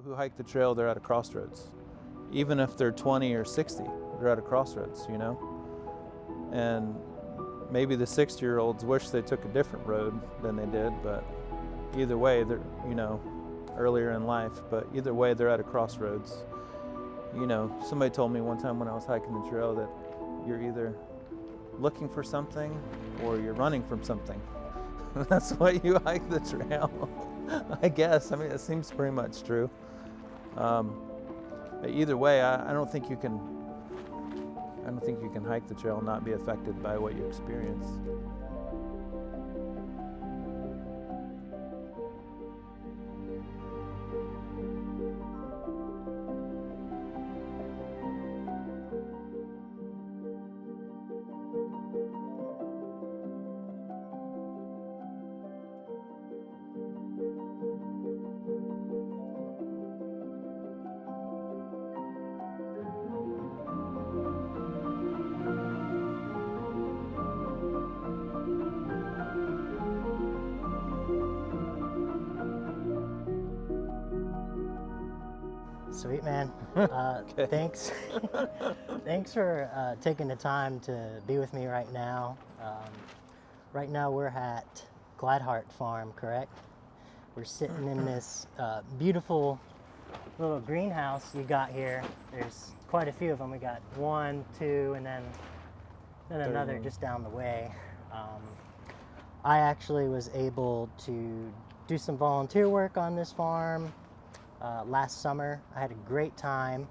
who hike the trail, they're at a crossroads. Even if they're 20 or 60, they're at a crossroads, you know? And maybe the 60-year-olds wish they took a different road than they did, but either way, they're, you know, earlier in life, but either way, they're at a crossroads. You know, somebody told me one time when I was hiking the trail that you're either looking for something or you're running from something. That's why you hike the trail, I guess. I mean, it seems pretty much true. But either way, I don't think you can. I don't think you can hike the trail and not be affected by what you experience. Sweet, man. Okay. Thanks. Thanks for taking the time to be with me right now. Right now we're at Gladheart Farm, correct? We're sitting in this beautiful little greenhouse you got here. There's quite a few of them. We got 1, 2, and then another just down the way. I actually was able to do some volunteer work on this farm last summer. I had a great time.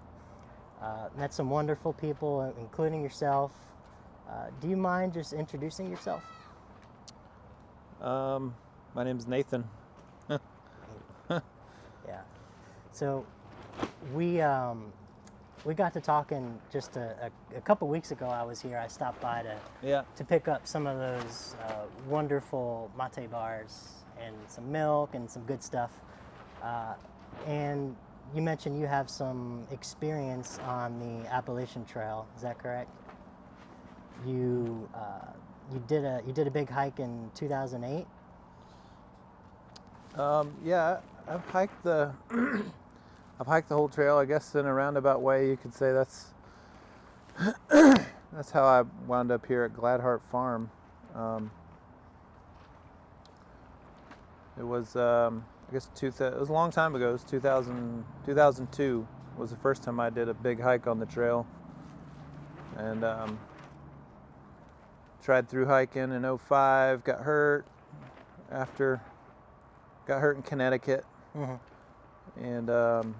Met some wonderful people, including yourself. Do you mind just introducing yourself? My name's Nathan. Yeah. So we got to talking just a couple weeks ago. I was here. I stopped by to pick up some of those wonderful mate bars and some milk and some good stuff. And you mentioned you have some experience on the Appalachian Trail. Is that correct? You did a big hike in 2008. Yeah, I've hiked the whole trail. I guess in a roundabout way, you could say that's how I wound up here at Gladheart Farm. It was I guess it was a long time ago. It was 2002 was the first time I did a big hike on the trail, and tried through hiking in 05. Got hurt in Connecticut, and then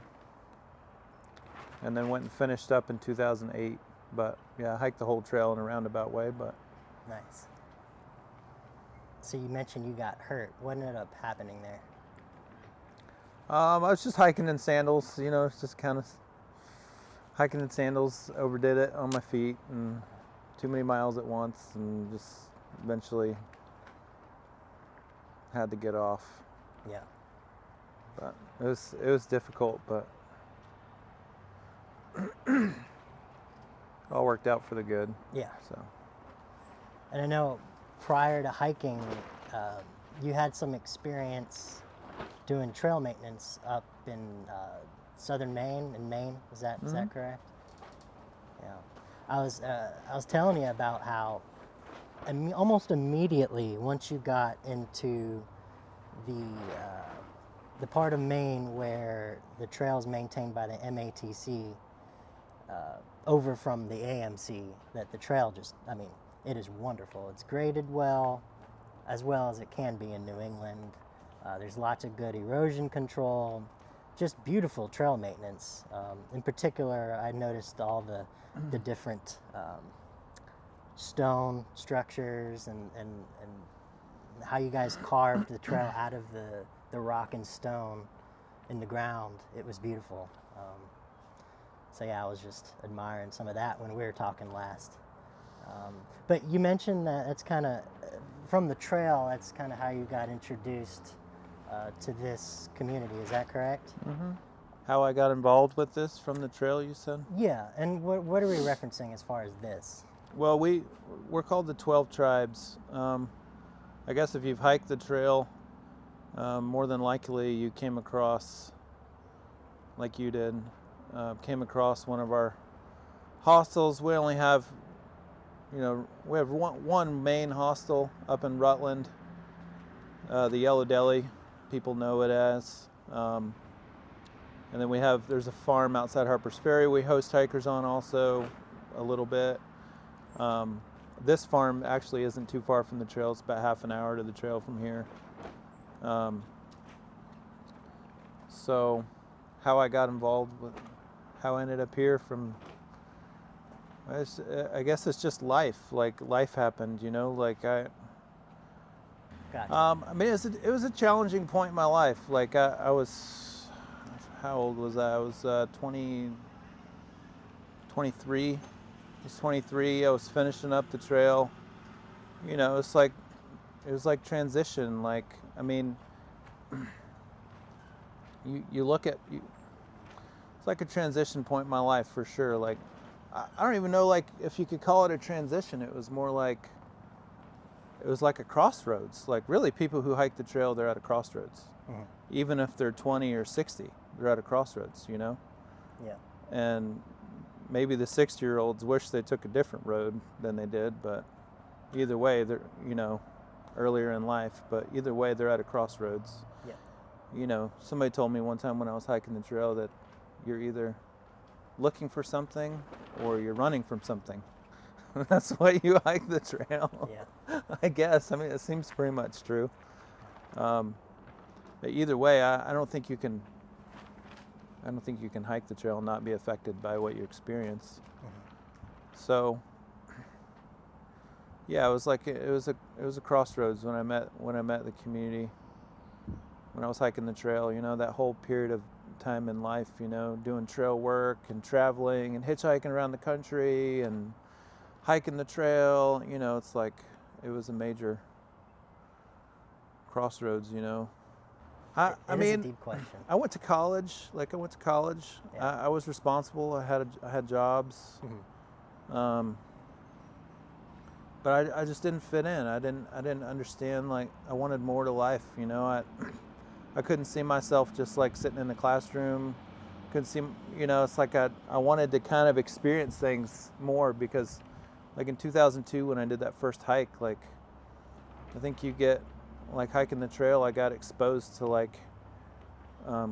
went and finished up in 2008. But yeah, I hiked the whole trail in a roundabout way. But nice. So you mentioned you got hurt. What ended up happening there? I was just hiking in sandals, you know, it's just kind of hiking in sandals, overdid it on my feet, and too many miles at once, and just eventually had to get off. Yeah. But it was difficult, but it all worked out for the good. Yeah. So. And I know prior to hiking, you had some experience doing trail maintenance up in southern Maine, Is that correct? Yeah. I was telling you about how almost immediately once you got into the part of Maine where the trail is maintained by the MATC over from the AMC, that the trail it is wonderful. It's graded well as it can be in New England. There's lots of good erosion control, just beautiful trail maintenance. In particular, I noticed all the different stone structures and how you guys carved the trail out of the rock and stone in the ground. It was beautiful. So yeah, I was just admiring some of that when we were talking last. But you mentioned that it's kind of, from the trail, that's kind of how you got introduced to this community. Is that correct? Mm-hmm. How I got involved with this from the trail, you said? Yeah, and what are we referencing as far as this? Well, we're called the 12 Tribes. I guess if you've hiked the trail, more than likely you came across like you did. Came across one of our hostels. We only have, we have one main hostel up in Rutland, the Yellow Deli, people know it as. And then there's a farm outside Harper's Ferry we host hikers on also a little bit. This farm actually isn't too far from the trail. It's about half an hour to the trail from here. So how I got involved with, how I ended up here I guess it's just life. Like life happened, Gotcha. I mean, it was a challenging point in my life. Like I was, how old was I? I was 23. I was 23. I was finishing up the trail. It was like transition. Like, I mean, you look at, it's like a transition point in my life for sure. Like, I don't even know like if you could call it a transition. It was more like, it was like a crossroads. Like really, people who hike the trail, they're at a crossroads. Mm-hmm. Even if they're 20 or 60, they're at a crossroads, Yeah. And maybe the 60-year-olds wish they took a different road than they did, but either way, they're, earlier in life, but either way, they're at a crossroads. Yeah. Somebody told me one time when I was hiking the trail that you're either looking for something or you're running from something. That's why you hike the trail. Yeah. I guess. I mean, it seems pretty much true. But either way, I don't think you can. I don't think you can hike the trail and not be affected by what you experience. Mm-hmm. So, yeah, it was like it was a crossroads when I met the community. When I was hiking the trail, that whole period of time in life, doing trail work and traveling and hitchhiking around the country and hiking the trail, it's like it was a major crossroads, I mean, is a deep question. I went to college. Yeah. I was responsible. I had jobs. Mm-hmm. But I just didn't fit in. I didn't understand. Like I wanted more to life. I couldn't see myself just like sitting in the classroom. Couldn't see. It's like I wanted to kind of experience things more because, like in 2002 when I did that first hike, like I think you get. Like hiking the trail, I got exposed to like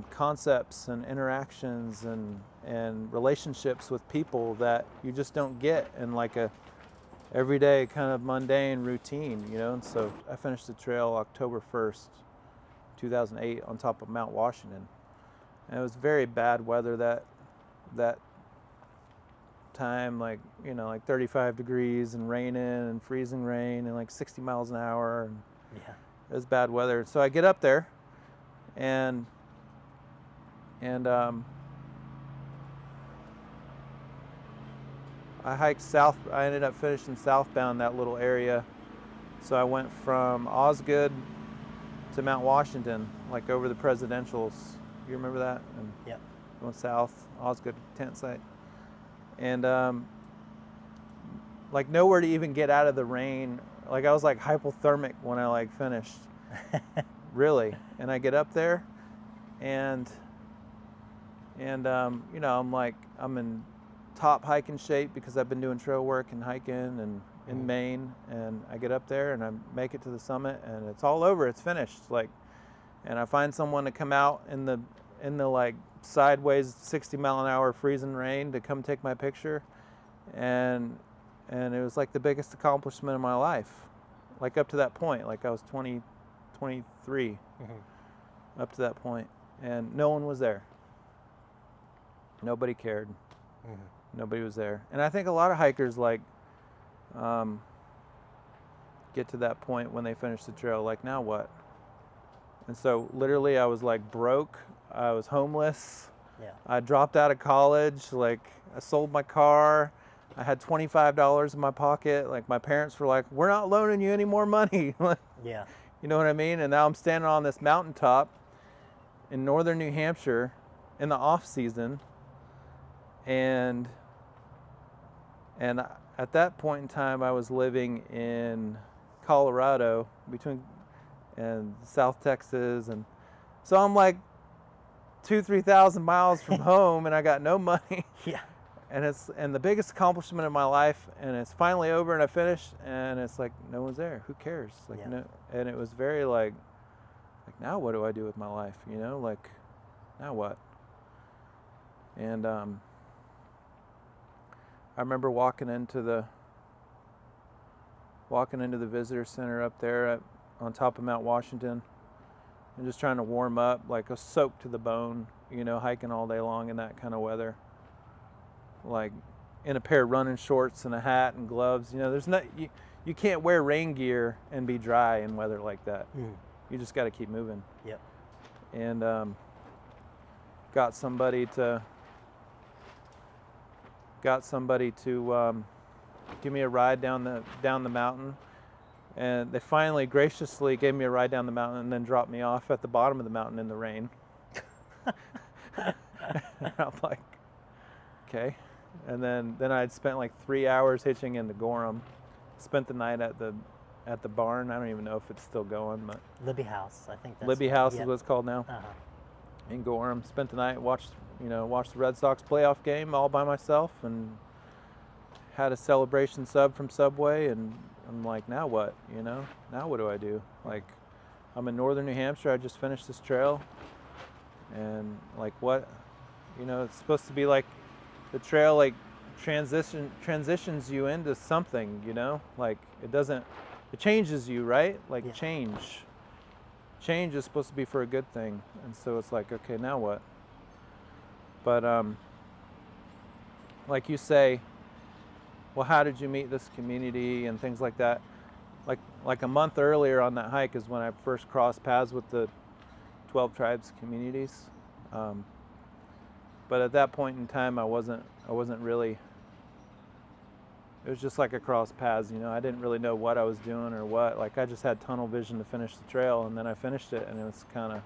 concepts and interactions and relationships with people that you just don't get in like a everyday kind of mundane routine, And so I finished the trail October 1st, 2008 on top of Mount Washington. And it was very bad weather that time, like, like 35 degrees and raining and freezing rain and like 60 miles an hour. And Yeah. it was bad weather. So I get up there and I hiked south. I ended up finishing southbound that little area. So I went from Osgood to Mount Washington, like over the presidentials. You remember that? And Yep. went south, Osgood tent site. And like nowhere to even get out of the rain. Like I was like hypothermic when I like finished, really. And I get up there, and I'm in top hiking shape because I've been doing trail work and hiking and in Maine. And I get up there and I make it to the summit, and it's all over. It's finished. Like, and I find someone to come out in the like sideways 60 mile an hour freezing rain to come take my picture, and it was like the biggest accomplishment of my life. Like up to that point, like I was 23 Mm-hmm. up to that point, and no one was there. Nobody cared. Mm-hmm. Nobody was there. And I think a lot of hikers like get to that point when they finish the trail, like now what? And so literally I was like broke. I was homeless. Yeah. I dropped out of college. Like I sold my car. I had $25 in my pocket. Like my parents were like, "We're not loaning you any more money." Yeah. You know what I mean? And now I'm standing on this mountaintop in northern New Hampshire in the off season. And at that point in time, I was living in Colorado and South Texas. And so I'm like, 2,000-3,000 miles from home, and I got no money. Yeah. And the biggest accomplishment of my life, and it's finally over, and I finished, and it's like no one's there. Who cares? Like Yeah. no, and it was very like now what do I do with my life? You know, like now what? And I remember walking into the visitor center up there on top of Mount Washington, and just trying to warm up, like a soaked to the bone, you know, hiking all day long in that kind of weather, like in a pair of running shorts and a hat and gloves. You know, there's not you can't wear rain gear and be dry in weather like that. You just got to keep moving. Yep. And got somebody to give me a ride down the mountain, and they finally graciously gave me a ride down the mountain and then dropped me off at the bottom of the mountain in the rain. And I'm like, okay. And then I'd spent like 3 hours hitching into Gorham, spent the night at the barn. I don't even know if it's still going, but Libby House, I think that's Libby House yep. is what it's called now. Uh-huh. In Gorham, spent the night, watched the Red Sox playoff game all by myself, and had a celebration sub from Subway, and I'm like, now what? You know, now what do I do? Like, I'm in northern New Hampshire. I just finished this trail, and like what? You know, it's supposed to be like the trail, like transitions you into something. You know, like it changes you, right? Like Yeah. Change is supposed to be for a good thing, and so it's like, okay, now what? But like you say, well, how did you meet this community and things like that? Like a month earlier on that hike is when I first crossed paths with the 12 tribes communities. But at that point in time, I wasn't really. It was just like a cross paths, you know. I didn't really know what I was doing or what. Like I just had tunnel vision to finish the trail, and then I finished it, and it was kind of,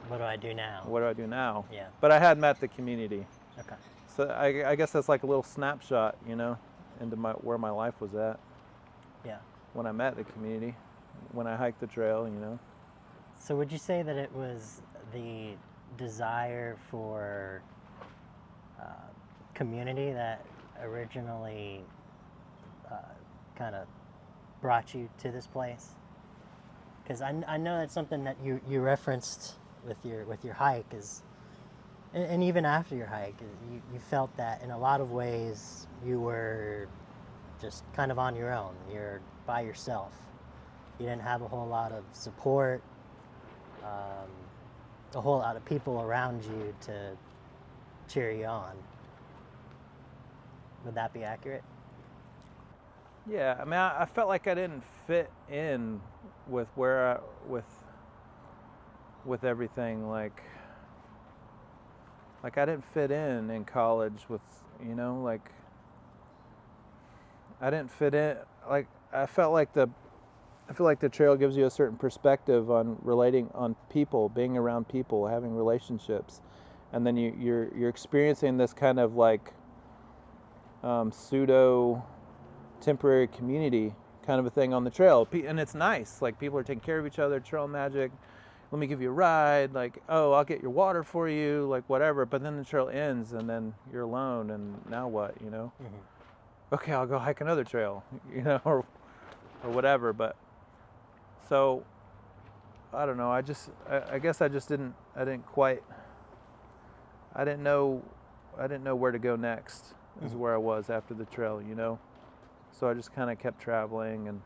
What do I do now? what do I do now? Yeah. But I had met the community, Okay. so I guess that's like a little snapshot, you know, into where my life was at Yeah. when I met the community, when I hiked the trail, you know. So would you say that it was the desire for community that originally kind of brought you to this place? Because I know that's something that you referenced with your hike is, and even after your hike, you felt that in a lot of ways you were just kind of on your own. You're by yourself. You didn't have a whole lot of support, a whole lot of people around you to cheer you on. Would that be accurate? Yeah, I mean, I felt like I didn't fit in with with everything. Like I didn't fit in college with, you know, like I didn't fit in. Like I feel like the trail gives you a certain perspective on relating on people, being around people, having relationships, and then you're experiencing this kind of like pseudo temporary community kind of a thing on the trail, and it's nice. Like people are taking care of each other. Trail magic. Let me give you a ride. Like, oh, I'll get your water for you. Like whatever. But then the trail ends, and then you're alone. And now what? You know? Mm-hmm. Okay, I'll go hike another trail. You know, or whatever. But so I don't know. I guess I just didn't. I didn't know where to go next. Is where I was after the trail, you know. So I just kind of kept traveling, and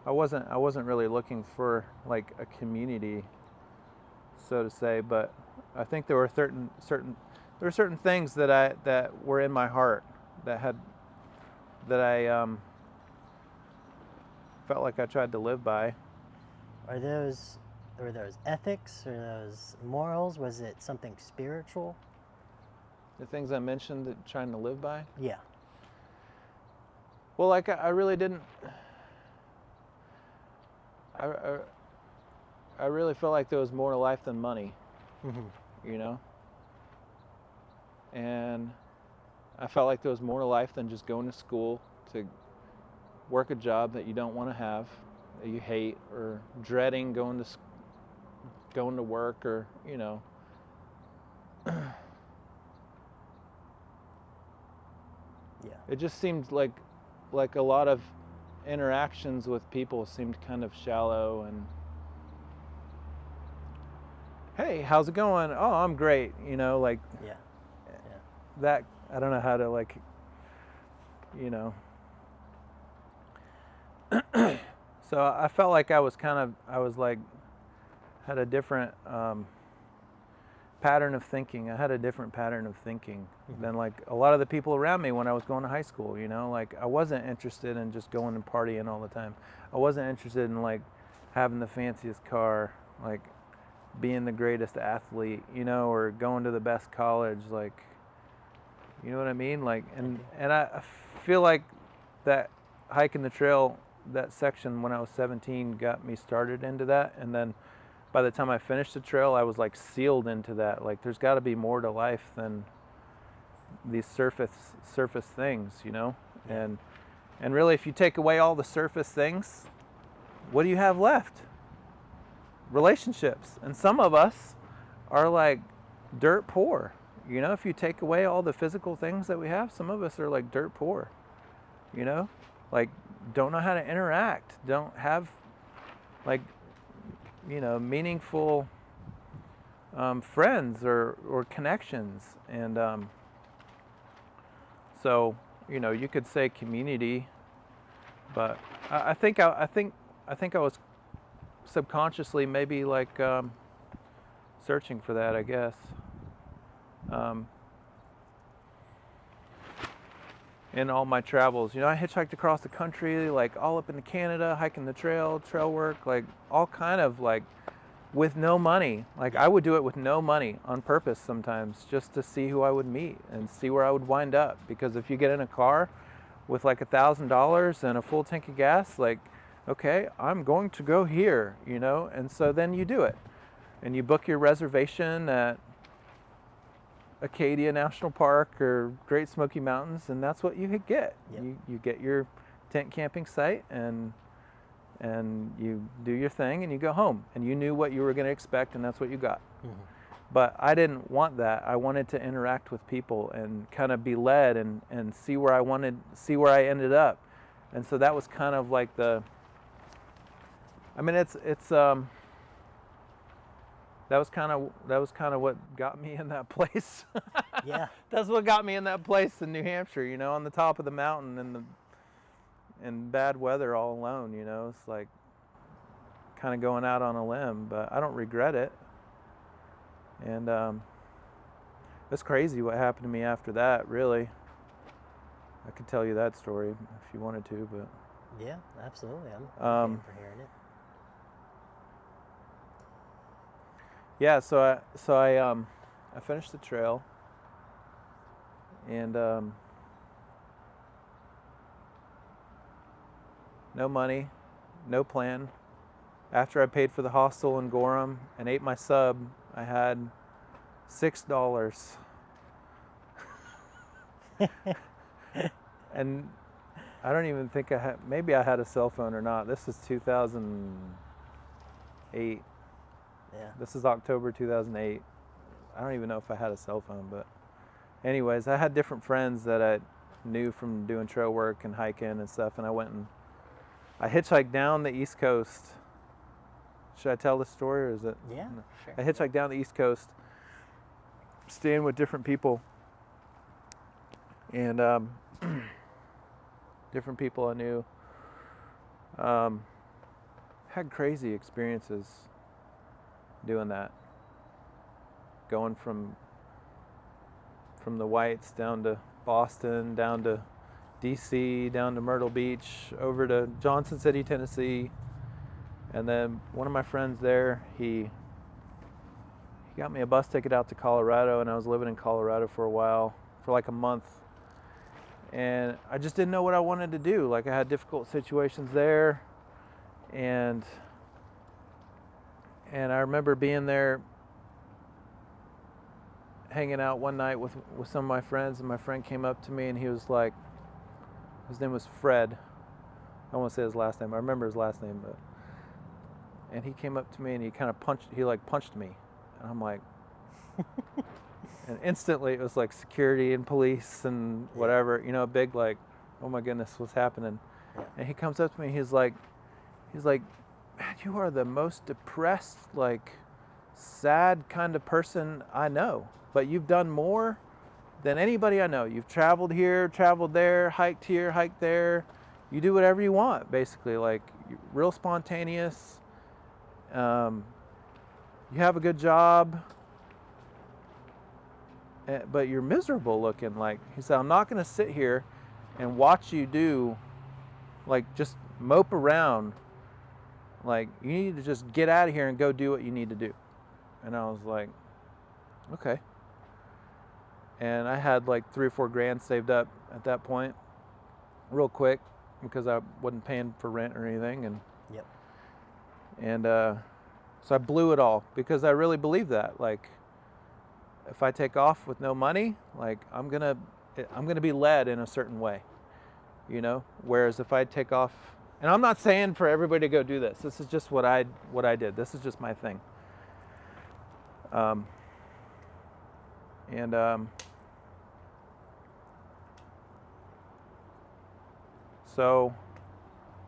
I wasn't really looking for like a community, so to say. But I think there were certain things that were in my heart that I felt like I tried to live by. Were those ethics or those morals? Was it something spiritual? The things I mentioned that trying to live by? Yeah. Well, like I really didn't. I really felt like there was more to life than money. Mm-hmm. You know? And I felt like there was more to life than just going to school to work a job that you don't want to have, you hate, or dreading going to work, or Yeah. it just seemed like a lot of interactions with people seemed kind of shallow, and hey, how's it going? Oh, I'm great. Like Yeah. that. I don't know how to So I felt like I was like had a different pattern of thinking. I had a different pattern of thinking than like a lot of the people around me when I was going to high school. Like I wasn't interested in just going and partying all the time. I wasn't interested in like having the fanciest car, like being the greatest athlete, or going to the best college, like, you know what I mean? Like, and I feel like that hiking the trail, that section when I was 17 got me started into that. And then by the time I finished the trail, I was like sealed into that. Like, there's got to be more to life than these surface things, And really, if you take away all the surface things, what do you have left? Relationships. And some of us are like dirt poor. If you take away all the physical things that we have, some of us are like dirt poor. Like don't know how to interact, don't have like meaningful friends or connections. And so you could say community, but I think I was subconsciously maybe like searching for that, I guess. In all my travels, I hitchhiked across the country, like all up into Canada, hiking the trail work, like all kind of like with no money. Like I would do it with no money on purpose sometimes, just to see who I would meet and see where I would wind up. Because if you get in a car with like $1,000 and a full tank of gas, like, okay, I'm going to go here, and so then you do it. And you book your reservation at Acadia National Park or Great Smoky Mountains, and that's what you get. Yep. You get your tent camping site, and you do your thing, and you go home. And you knew what you were going to expect, and that's what you got. Mm-hmm. But I didn't want that. I wanted to interact with people and kind of be led and see where I ended up. And so that was kind of like that was kind of what got me in that place. Yeah. That's what got me in that place in New Hampshire, on the top of the mountain in bad weather all alone, It's like kind of going out on a limb, but I don't regret it. And it's crazy what happened to me after that, really. I could tell you that story if you wanted to, but yeah, absolutely. I'm game for hearing it. Yeah, so I finished the trail, and no money, no plan. After I paid for the hostel in Gorham and ate my sub, I had $6. And I don't even think maybe I had a cell phone or not. This is 2008. Yeah. This is October 2008. I don't even know if I had a cell phone, but anyways, I had different friends that I knew from doing trail work and hiking and stuff, and I hitchhiked down the East Coast. Should I tell this story, or is it? Yeah, sure. I hitchhiked down the East Coast, staying with different people, and different people I knew. Had crazy experiences doing that, going from the Whites down to Boston, down to DC, down to Myrtle Beach, over to Johnson City, Tennessee. And then one of my friends there, he got me a bus ticket out to Colorado, and I was living in Colorado for a while, for like a month. And I just didn't know what I wanted to do. Like, I had difficult situations there, and I remember being there hanging out one night with some of my friends, and my friend came up to me, and he was like, his name was Fred. I won't say his last name. I remember his last name, but And he came up to me and he punched me. And I'm like, and instantly it was like security and police and whatever, you know, a big like, oh my goodness, what's happening? Yeah. And he comes up to me, he's like, man, you are the most depressed, like sad kind of person I know, but you've done more than anybody I know. You've traveled here, traveled there, hiked here, hiked there. You do whatever you want, basically, like real spontaneous. You have a good job, but you're miserable looking. Like, he said, I'm not going to sit here and watch you do, like, just mope around. Like, you need to just get out of here and go do what you need to do. And I was like, okay. And I had like $3 or $4 grand saved up at that point, real quick, because I wasn't paying for rent or anything. And so I blew it all because I really believe that. Like, if I take off with no money, like I'm gonna be led in a certain way, you know. Whereas if I take off, and I'm not saying for everybody to go do this. This is just what I did. This is just my thing. So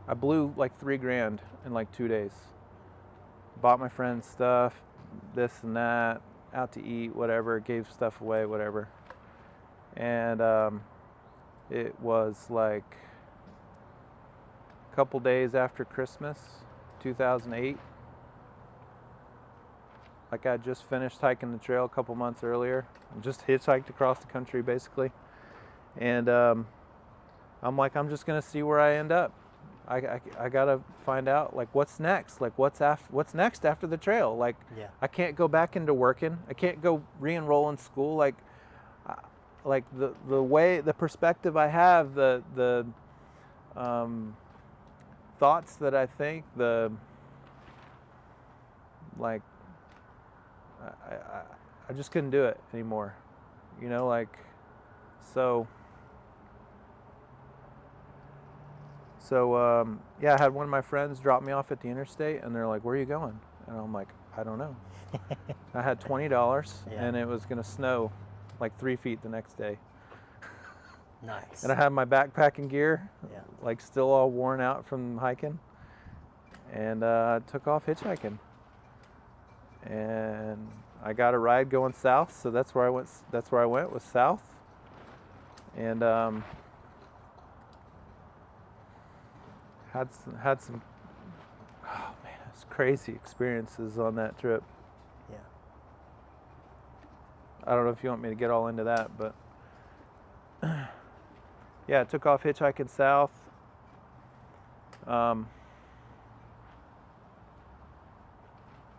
I blew like $3 grand in like 2 days. Bought my friends stuff, this and that, out to eat, whatever, gave stuff away, whatever. And it was like a couple days after Christmas, 2008. Like, I just finished hiking the trail a couple months earlier. Just hitchhiked across the country, basically. And I'm like, I'm just gonna see where I end up. I gotta find out, like, what's next. Like, what's next after the trail? Like, I can't go back into working. I can't go re-enroll in school. Like the perspective I have, the thoughts that I think, I just couldn't do it anymore. You know, like, so yeah, I had one of my friends drop me off at the interstate, and they're like, where are you going? And I'm like, I don't know. I had $20, and it was going to snow like 3 feet the next day. Nice. And I had my backpacking gear, like still all worn out from hiking, and took off hitchhiking. And I got a ride going south, so that's where I went. That's where I went, was south. And had some oh man, it's crazy experiences on that trip. Yeah. I don't know if you want me to get all into that, but yeah, I took off hitchhiking south.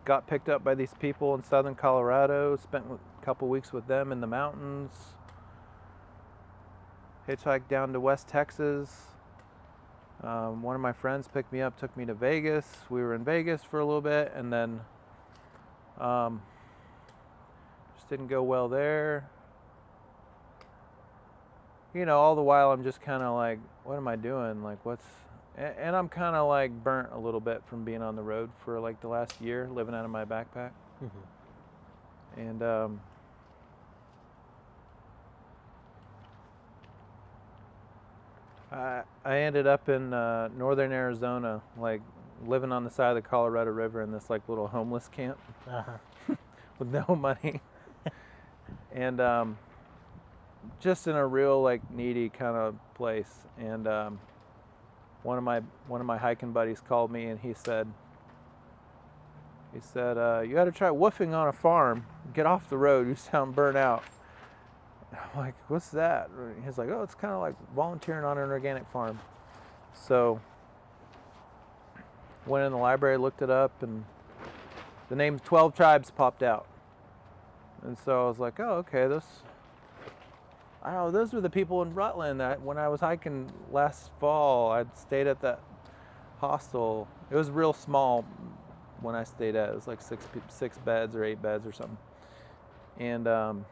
Got picked up by these people in southern Colorado, spent a couple weeks with them in the mountains. Hitchhiked down to West Texas. One of my friends picked me up, took me to Vegas. We were in Vegas for a little bit, and then just didn't go well there. You know, all the while I'm just kind of like, what am I doing? Like, and I'm kind of like burnt a little bit from being on the road for like the last year, living out of my backpack. Mm-hmm. And I ended up in northern Arizona, like living on the side of the Colorado River in this like little homeless camp with no money, and just in a real like needy kind of place. And one of my hiking buddies called me, and he said, you got to try woofing on a farm. Get off the road. You sound burnt out. I'm like, what's that? He's like, oh, it's kind of like volunteering on an organic farm. So went in the library, looked it up, and the name 12 Tribes popped out. And so I was like, oh, okay, I don't know, those were the people in Rutland that when I was hiking last fall, I'd stayed at that hostel. It was real small when I stayed at. It was like 6 beds or 8 beds or something. And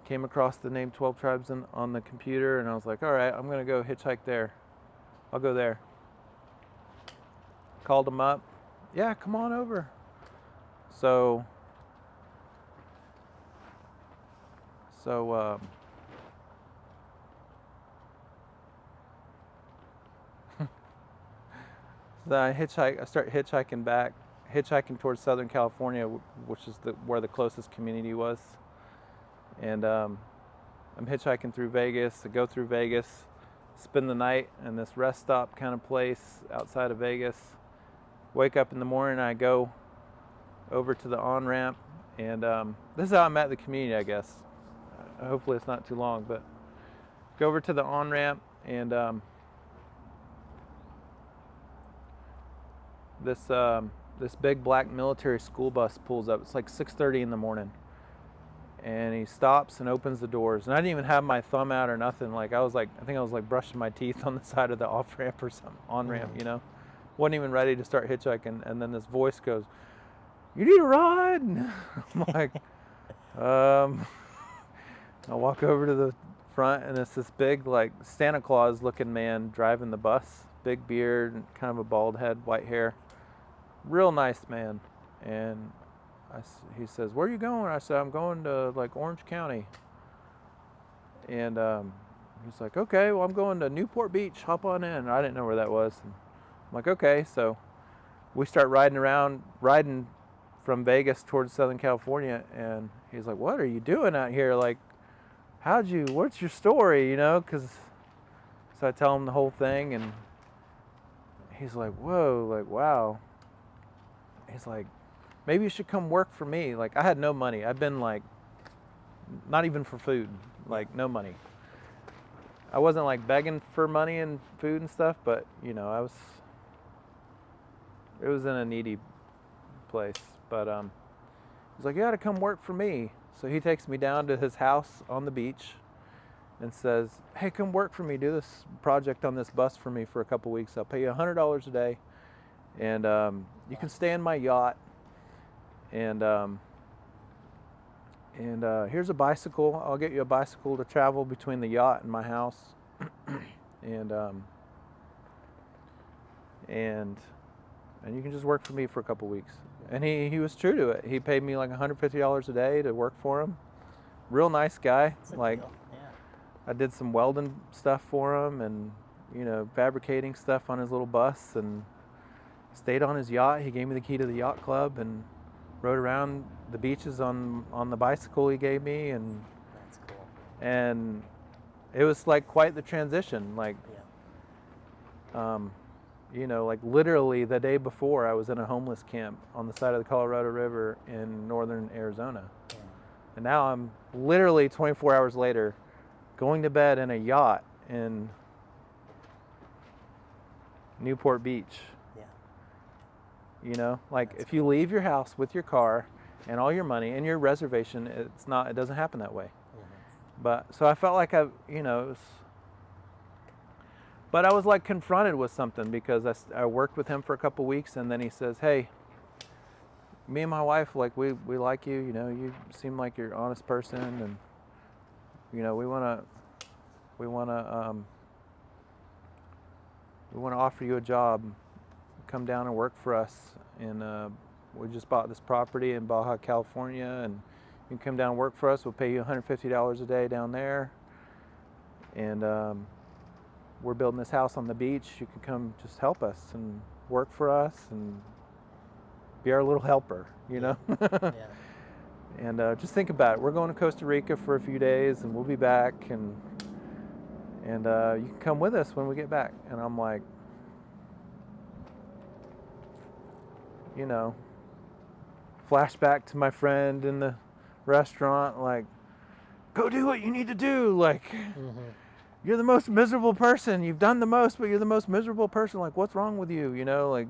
came across the name 12 Tribes on the computer, and I was like, all right, I'm going to go hitchhike there. I'll go there. Called him up. Yeah, come on over. So then I start hitchhiking towards Southern California, which is where the closest community was. And I'm hitchhiking through Vegas. I go through Vegas, spend the night in this rest stop kind of place outside of Vegas. Wake up in the morning, I go over to the on-ramp, and this is how I met the community, I guess. Hopefully it's not too long, but go over to the on-ramp, and this big black military school bus pulls up. It's like 6:30 in the morning, and he stops and opens the doors. And I didn't even have my thumb out or nothing. I think I was like brushing my teeth on the side of the off ramp or something, on ramp, you know. Wasn't even ready to start hitchhiking, and then this voice goes, "You need a ride?" And I'm like, I walk over to the front, and it's this big, like, Santa Claus looking man driving the bus. Big beard, kind of a bald head, white hair. Real nice man. And he says, "Where are you going?" I said, "I'm going to, like, Orange County." And he's like, "Okay, well, I'm going to Newport Beach. Hop on in." I didn't know where that was. And I'm like, "Okay." So we start riding from Vegas towards Southern California. And he's like, "What are you doing out here? Like, what's your story?" You know, so I tell him the whole thing, and he's like, "Whoa, like, wow." He's like, "Maybe you should come work for me." Like, I had no money. I've been, like, not even for food, like, no money. I wasn't, like, begging for money and food and stuff, but, you know, it was in a needy place. But he's like, "You gotta come work for me." So he takes me down to his house on the beach and says, "Hey, come work for me. Do this project on this bus for me for a couple weeks. I'll pay you $100 a day, and you can stay in my yacht. And here's a bicycle. I'll get you a bicycle to travel between the yacht and my house." and you can just work for me for a couple weeks. And he was true to it. He paid me like $150 a day to work for him. Real nice guy. Like, yeah. I did some welding stuff for him, and, you know, fabricating stuff on his little bus, and stayed on his yacht. He gave me the key to the yacht club and rode around the beaches on the bicycle he gave me. And That's cool. And it was like quite the transition. Like, you know, like, literally the day before, I was in a homeless camp on the side of the Colorado River in northern Arizona. Yeah. And now I'm literally 24 hours later going to bed in a yacht in Newport Beach. Yeah. You know, like, That's if you leave your house with your car and all your money and your reservation, it doesn't happen that way. But so I felt like but I was, like, confronted with something, because I worked with him for a couple weeks, and then he says, "Hey, me and my wife, like, we like you. You know, you seem like you're an honest person, and, you know, we want to offer you a job. Come down and work for us. And we just bought this property in Baja California, and you can come down and work for us. We'll pay you $150 a day down there. And we're building this house on the beach. You can come just help us and work for us and be our little helper, you know?" Yeah. And just think about it. We're going to Costa Rica for a few days, and we'll be back, and you can come with us when we get back. And I'm like, you know, flashback to my friend in the restaurant, like, "Go do what you need to do. Like, you're the most miserable person. You've done the most, but you're the most miserable person. Like, what's wrong with you?" You know, like,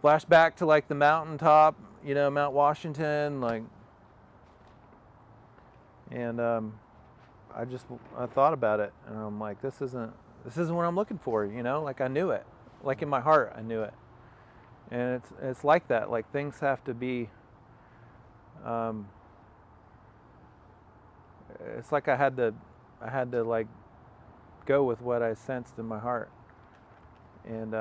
flashback to, like, the mountaintop, you know, Mount Washington, like. And I thought about it, and I'm like, this isn't what I'm looking for, you know? Like, I knew it. Like, in my heart, I knew it. And it's like that. Like, things have to be, it's like I had to, like, go with what I sensed in my heart. And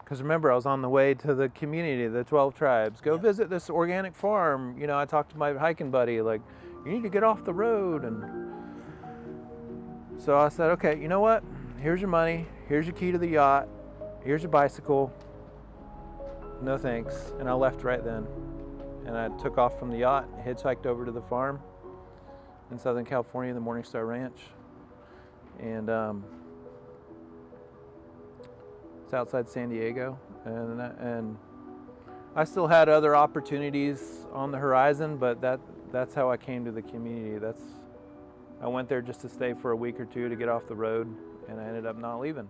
Because remember, I was on the way to the community, the 12 tribes. Go Yep. visit this organic farm. You know, I talked to my hiking buddy, like, you need to get off the road. And so I said, okay, you know what? Here's your money. Here's your key to the yacht. Here's your bicycle. No thanks. And I left right then. And I took off from the yacht, hitchhiked over to the farm in Southern California, the Morningstar Ranch. And it's outside San Diego. And I still had other opportunities on the horizon, but that's how I came to the community. I went there just to stay for a week or two to get off the road, and I ended up not leaving.